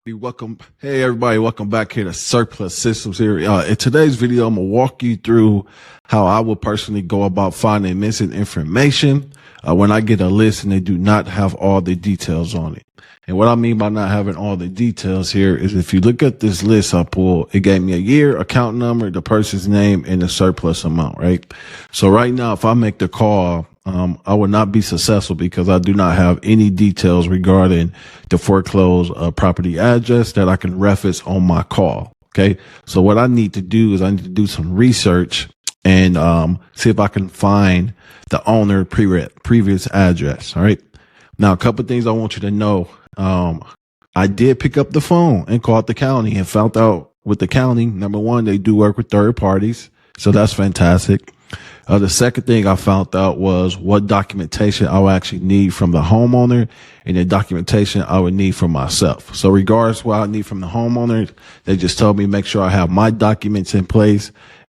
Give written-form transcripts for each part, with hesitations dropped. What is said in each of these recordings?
Hey everybody, welcome back here to Surplus Systems here. In today's video, I'm gonna walk you through how I would personally go about finding missing information when I get a list and they do not have all the details on it. And what I mean by not having all the details here is if you look at this list I pulled, it gave me a year, account number, the person's name, and the surplus amount, right? So right now, if I make the call, I would not be successful because I do not have any details regarding the foreclosed property address that I can reference on my call. Okay. So what I need to do is I need to do some research and see if I can find the owner previous address. All right. Now, a couple of things I want you to know. I did pick up the phone and called the county and found out with the county, number one, they do work with third parties. So that's fantastic. The second thing I found out was what documentation I would actually need from the homeowner and the documentation I would need from myself. So regardless what I need from the homeowner, they just told me make sure I have my documents in place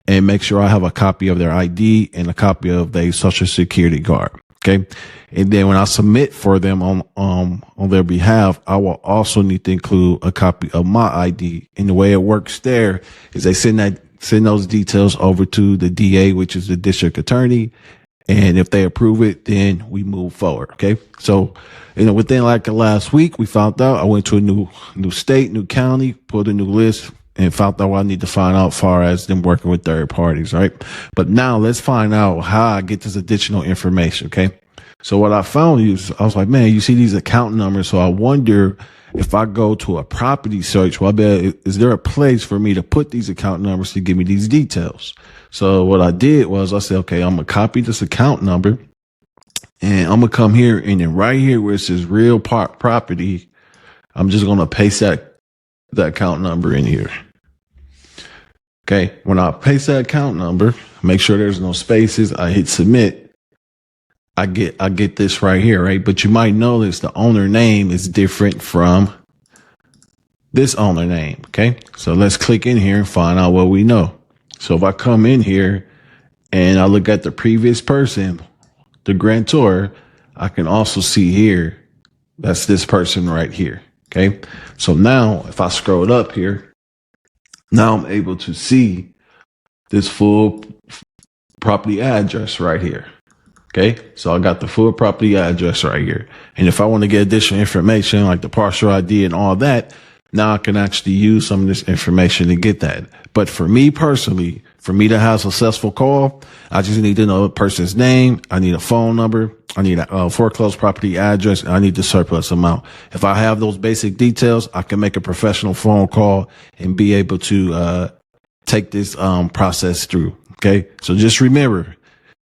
and make sure I have a copy of their ID and a copy of their social security card. Okay. And then when I submit for them on their behalf, I will also need to include a copy of my ID. And the way it works there is they send those details over to the DA, which is the district attorney. And if they approve it, then we move forward. Okay. So, within like the last week, we found out I went to a new state, new county, pulled a new list and found out what I need to find out as far as them working with third parties. Right. But now let's find out how I get this additional information. Okay. So what I found is I was like, man, you see these account numbers. So I wonder if I go to a property search, well, is there a place for me to put these account numbers to give me these details? So what I did was I said, okay, I'm going to copy this account number and I'm going to come here and then right here where it says real property, I'm just going to paste that account number in here. Okay. When I paste that account number, make sure there's no spaces. I hit submit. I get this right here, right? But you might notice the owner name is different from this owner name. Okay. So let's click in here and find out what we know. So if I come in here and I look at the previous person, the grantor, I can also see here, that's this person right here. Okay. So now if I scroll up here, now I'm able to see this full property address right here. Okay, so I got the full property address right here. And if I want to get additional information like the partial ID and all that, now I can actually use some of this information to get that. But for me personally, for me to have a successful call, I just need to know the person's name. I need a phone number. I need a foreclosed property address. And I need the surplus amount. If I have those basic details, I can make a professional phone call and be able to take this process through. Okay, so just remember,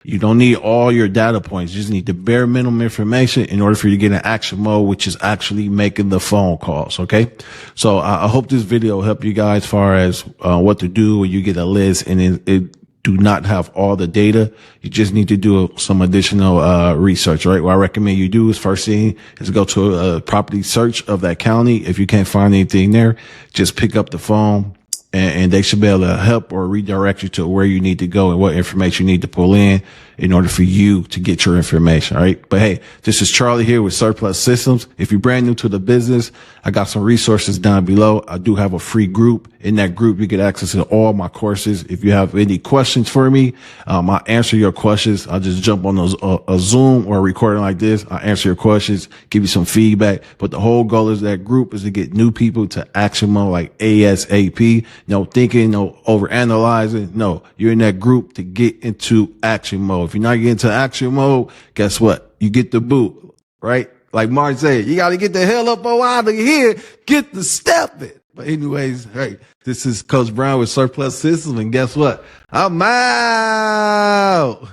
you don't need all your data points. You just need the bare minimum information in order for you to get in action mode, which is actually making the phone calls. Okay. So I hope this video helped you guys as far as what to do when you get a list and it do not have all the data. You just need to do some additional research, right? What I recommend you do is first thing is go to a property search of that county. If you can't find anything there, just pick up the phone. And they should be able to help or redirect you to where you need to go and what information you need to pull in order for you to get your information. All right. But hey, this is Charlie here with Surplus Systems. If you're brand new to the business, I got some resources down below. I do have a free group. In that group, you get access to all my courses. If you have any questions for me, I answer your questions. I'll just jump on a Zoom or a recording like this. I answer your questions, give you some feedback. But the whole goal is that group is to get new people to action mode like ASAP. No thinking, no overanalyzing. No, you're in that group to get into action mode. If you're not getting into action mode, guess what? You get the boot, right? Like Mark said, you got to get the hell up on out of here. Get the stepping. But anyways, hey, this is Coach Brown with Surplus Systems. And guess what? I'm out.